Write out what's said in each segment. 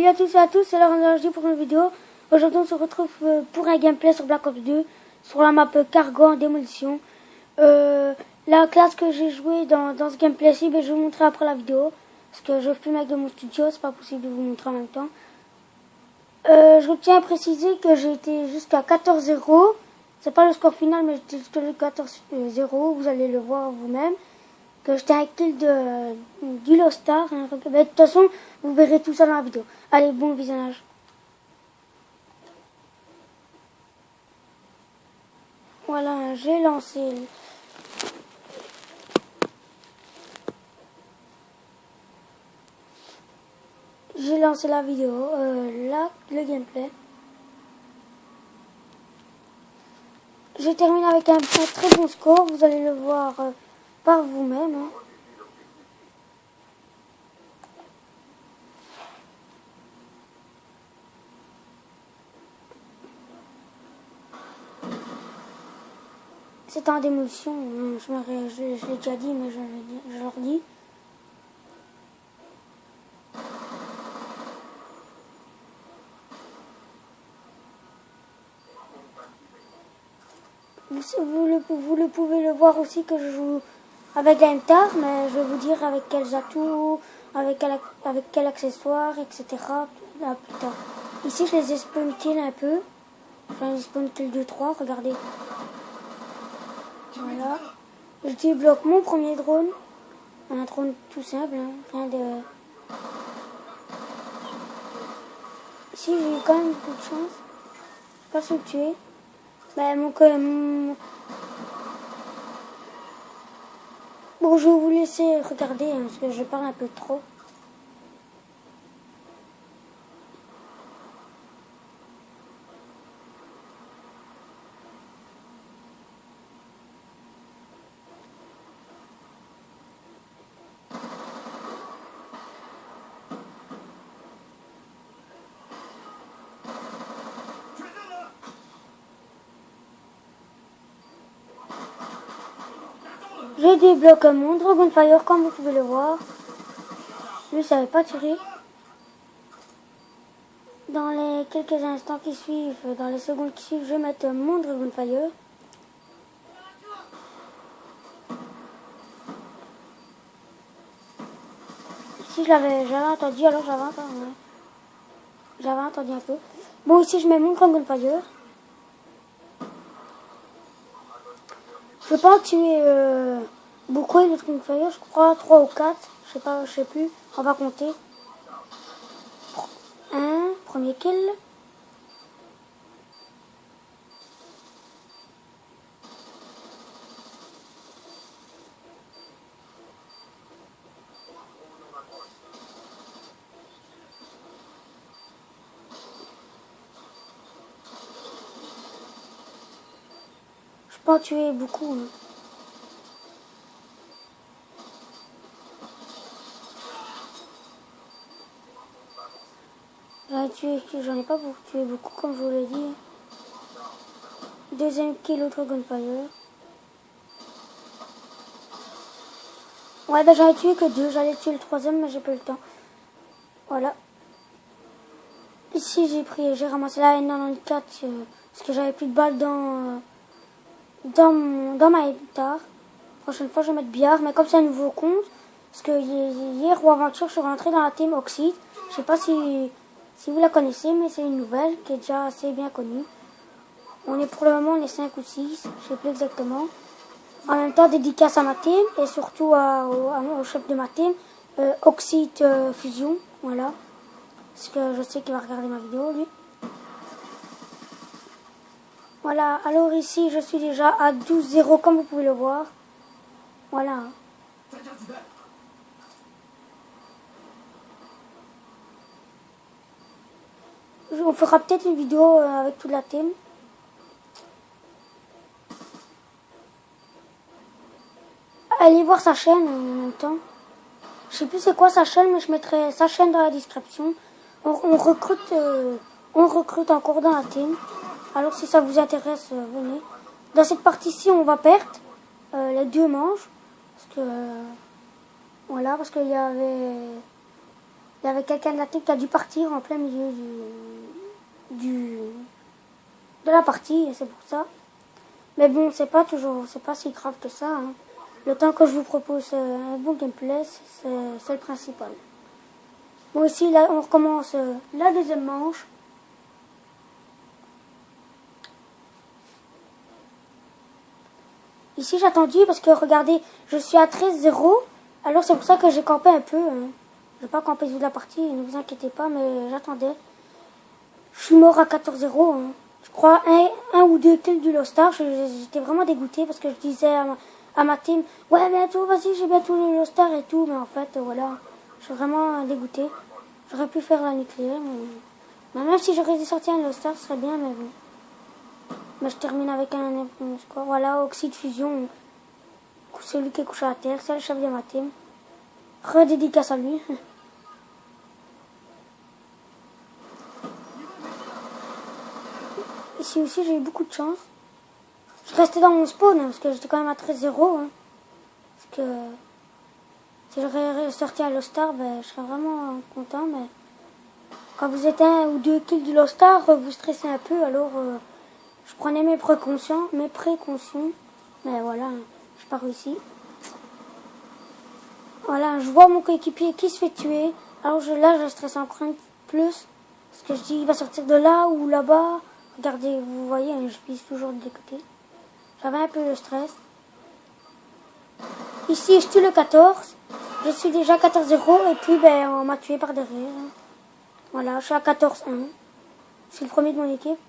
Salut à tous et à tous, c'est Laurent Dargy pour une vidéo. Aujourd'hui on se retrouve pour un gameplay sur Black Ops 2, sur la map Cargo en démolition. La classe que j'ai joué dans ce gameplay-ci, je vais vous montrer après la vidéo. Parce que je filme avec de mon studio, c'est pas possible de vous montrer en même temps. Je tiens à préciser que j'ai été jusqu'à 14-0. C'est pas le score final, mais j'étais jusqu'à 14-0, vous allez le voir vous-même. Que j'étais un kill du Lost Star. Hein. De toute façon, vous verrez tout ça dans la vidéo. Allez, bon visionnage. Voilà, j'ai lancé. J'ai lancé la vidéo, là, le gameplay. J'ai terminé avec un très bon score, vous allez le voir par vous-même. Hein. C'est en démolition, je l'ai déjà dit, mais je le redis. Vous pouvez le voir aussi que je joue avec la MTAR, mais je vais vous dire avec quels atouts, avec quel accessoire, etc. Là, plus tard. Ici, je les ai spawn kill un peu. Enfin, les spawn kill 2-3, regardez. Voilà. Je débloque mon premier drone. Un drone tout simple, hein, rien de... Ici, j'ai eu quand même beaucoup de chance. Je pas su le tuer. Bon, je vais vous laisser regarder, hein, parce que je parle un peu trop. Je débloque mon Dragonfire, comme vous pouvez le voir. Lui, ça n'avait pas tiré. Dans les quelques instants qui suivent, dans les secondes qui suivent, je vais mettre mon Dragonfire. Si j'avais entendu, alors j'avais entendu un peu. Bon, ici, je mets mon Dragonfire. Je vais pas en tuer beaucoup de Dragonfire, je crois 3 ou 4. Je sais plus. On va compter. Un, premier kill. Je peux en tuer beaucoup. Hein. J'en ai pas tué beaucoup, comme je vous l'ai dit. Deuxième kill au Dragonfire. Ouais, j'en ai tué que 2. J'allais tuer le troisième, mais j'ai pas eu le temps. Voilà. Ici, j'ai ramassé la N94 parce que j'avais plus de balles dans ma guitare. Prochaine fois, je vais mettre billard, mais comme c'est un nouveau compte, parce que hier ou avant-hier, je suis rentrée dans la team Oxide. Je sais pas si vous la connaissez, mais c'est une nouvelle qui est déjà assez bien connue. Pour le moment, on est 5 ou 6, je sais plus exactement. En même temps, dédicace à ma team et surtout au chef de ma team, Oxide Fusion, voilà. Parce que je sais qu'il va regarder ma vidéo, lui. Voilà, alors ici, je suis déjà à 12-0, comme vous pouvez le voir. Voilà. On fera peut-être une vidéo avec toute la team. Allez voir sa chaîne en même temps. Je sais plus c'est quoi sa chaîne, mais je mettrai sa chaîne dans la description. On recrute encore dans la team. Alors si ça vous intéresse, venez. Dans cette partie-ci, on va perdre les 2 manches. Parce que voilà, parce qu'il y avait Il y avait quelqu'un de la team qui a dû partir en plein milieu de la partie, et c'est pour ça. Mais bon, c'est pas si grave que ça. Hein. Le temps que je vous propose un bon gameplay, c'est le principal. Bon, ici, là, on recommence la deuxième manche. Ici, j'ai attendu parce que, regardez, je suis à 13-0. Alors, c'est pour ça que j'ai campé un peu. Hein. Je vais pas camper toute la partie, ne vous inquiétez pas, mais j'attendais. Je suis mort à 14-0. Hein. Je crois un ou deux kills du Lost Star. J'étais vraiment dégoûté parce que je disais à ma team, ouais, bientôt, vas-y, j'ai bientôt le Lost Star et tout. Mais en fait, voilà, je suis vraiment dégoûté. J'aurais pu faire la nucléaire. Mais même si j'aurais dû sortir un Lost Star, ce serait bien, mais bon. Mais je termine avec un score. Voilà, Oxyde Fusion. Celui qui est couché à terre, c'est le chef de ma team. Redédicace à lui. Ici aussi, j'ai eu beaucoup de chance. Je restais dans mon spawn, hein, parce que j'étais quand même à 13-0. Hein. Parce que si j'aurais sorti à Lost Star, ben, je serais vraiment content. Mais quand vous êtes un ou deux kills du Lost Star, vous stressez un peu. Alors, je prenais mes précautions. Mais voilà, j'ai pas réussi. Voilà, je vois mon coéquipier qui se fait tuer. Alors là, je stresse encore un plus. Parce que je dis, il va sortir de là ou là-bas. Regardez, vous voyez, je vise toujours des côtés. J'avais un peu de stress. Ici, je tue le 14. Je suis déjà 14-0. Et puis, ben, on m'a tué par derrière. Voilà, je suis à 14-1. Je suis le premier de mon équipe.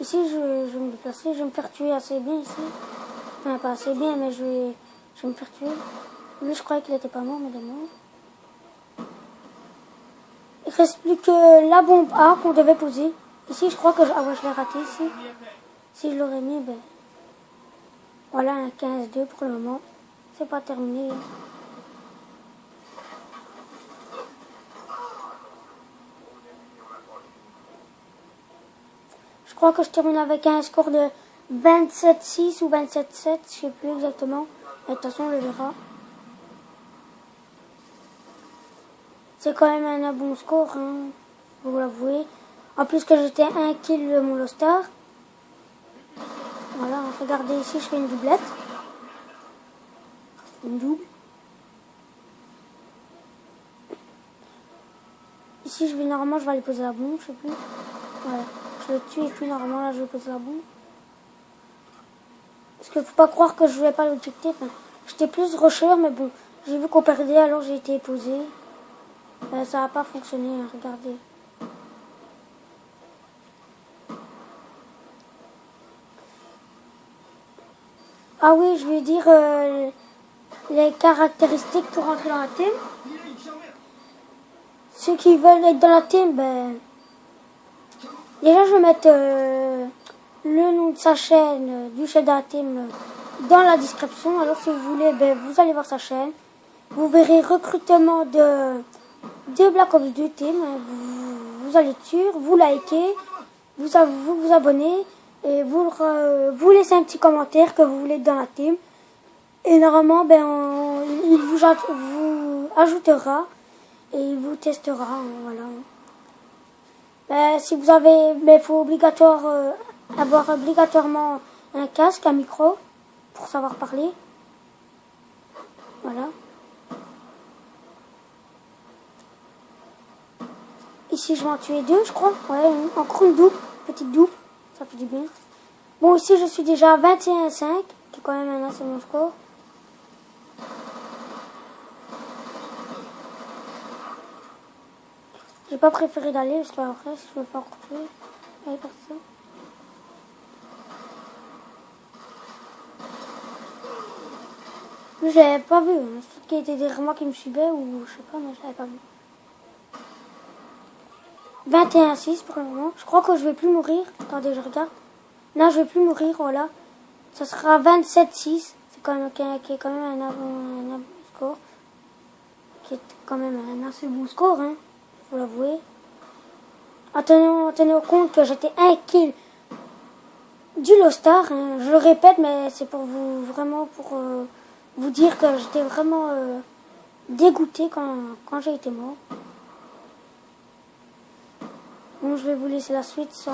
Ici, je vais me déplacer. Je vais me faire tuer assez bien ici. Enfin, pas assez bien, mais je vais me faire tuer. Lui, je croyais qu'il était pas mort, mais il est mort. Il ne reste plus que la bombe A qu'on devait poser. Ici, je crois que ah ouais, je l'ai raté ici. Si je l'aurais mis, ben voilà, un 15-2 pour le moment. C'est pas terminé. Je crois que je termine avec un score de 27-6 ou 27-7, je sais plus exactement. Mais de toute façon, on le verra. C'est quand même un bon score, hein, vous l'avouez. En plus que j'étais un kill de mon Lost Star. Voilà, regardez ici, je fais une doublette. Une double. Ici, normalement, je vais aller poser la bombe, je sais plus. Voilà, je le tue et puis normalement, là, je vais poser la bombe. Parce qu'il ne faut pas croire que je jouais pas l'objectif. Hein. J'étais plus rusher, mais bon, j'ai vu qu'on perdait, alors j'ai été posé. Ça n'a pas fonctionné, hein, regardez. Ah oui, je vais dire les caractéristiques pour entrer dans la team. Ceux qui veulent être dans la team, ben, déjà je vais mettre le nom de sa chaîne, du chef de la team, dans la description. Alors si vous voulez, ben, vous allez voir sa chaîne. Vous verrez recrutement de Black Ops 2 team. Vous allez dessus, vous likez, vous abonnez. Et vous laissez un petit commentaire que vous voulez être dans la team. Et normalement, ben, il vous ajoutera et il vous testera. Voilà. Ben, si vous avez, il faut avoir obligatoirement un casque, un micro pour savoir parler. Voilà. Ici, je vais en tuer deux, je crois. Ouais, encore une double, petite double. Ça fait du bien. Bon, ici, je suis déjà à 21-5, qui est quand même un assez bon score. J'ai pas préféré d'aller, parce qu'après, si je me fais encore tuer, allez, par ça. Je l'avais pas vu. Hein. Peut-être qu'il était derrière moi qui me suivait, ou je sais pas, mais je l'avais pas vu. 21-6 pour le moment. Je crois que je vais plus mourir. Attendez, je regarde. Non, je vais plus mourir, voilà. Ça sera 27-6. C'est quand même, qui est quand même un bon score. Qui est quand même un assez bon score, hein. Faut l'avouer. Tenez au compte que j'étais un kill du Lost Star, hein. Je le répète, mais c'est pour vous vraiment pour vous dire que j'étais vraiment dégoûté quand j'ai été mort. Bon, je vais vous laisser la suite sans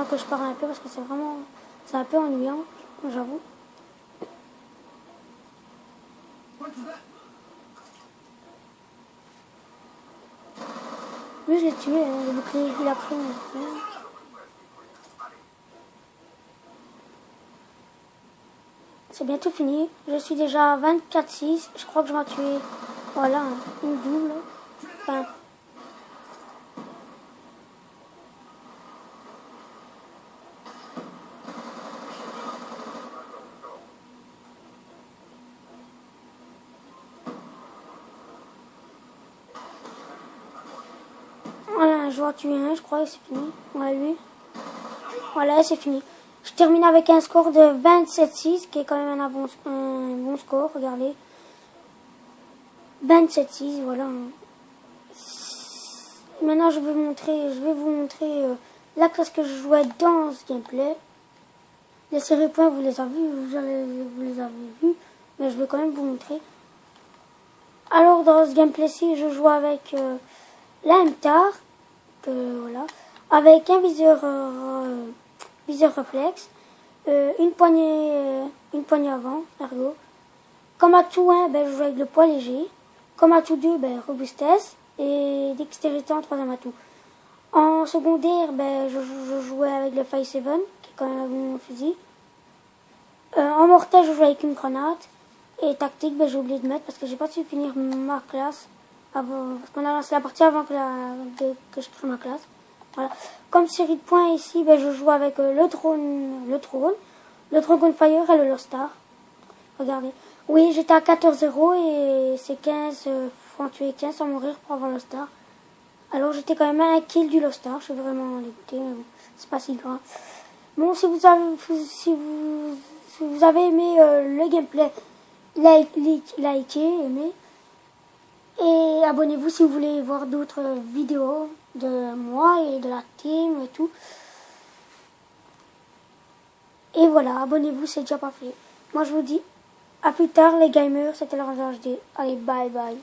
que je parle un peu parce que c'est un peu ennuyant, j'avoue. Lui, je l'ai tué, hein, le bouclier qu'il a pris, mais je l'ai tué. C'est bientôt fini. Je suis déjà à 24-6. Je crois que je vais en tuer. Voilà, une double. Enfin. Voilà, je vais en tuer un, je crois, et c'est fini. Voilà, lui. Voilà, c'est fini. Je termine avec un score de 27-6, qui est quand même un bon score, regardez. 27-6, voilà. Maintenant, je vais vous montrer la classe que je jouais dans ce gameplay. Les séries points, vous les avez vus, mais je vais quand même vous montrer. Alors, dans ce gameplay-ci, je joue avec la MTAR, voilà, avec un viseur réflexe, une poignée avant, ergo. Comme atout 1, ben, je joue avec le poids léger. Comme atout 2, ben, robustesse et dextérité en troisième atout. En secondaire, ben, je jouais avec le 5-7, qui est quand même un bon fusil. En mortel, je jouais avec une grenade. Et tactique, ben, j'ai oublié de mettre parce que j'ai pas su finir ma classe avant, parce qu'on a lancé la partie avant que je trouve ma classe. Voilà. Comme série de points ici, ben, je joue avec le Dragon Fire et le Lost Star. Regardez. Oui, j'étais à 14-0 et c'est 15, faut en tuer 15 sans mourir pour avoir le Lost Star. Alors j'étais quand même à un kill du Lost Star, je suis vraiment dégoûté, mais bon, c'est pas si grave. Bon, si vous avez aimé le gameplay, likez, aimez. Et abonnez-vous si vous voulez voir d'autres vidéos de moi et de la team et tout. Et voilà, abonnez-vous, c'est déjà pas fait. Moi je vous dis à plus tard les gamers, c'était l'Orange HD. Allez, bye bye.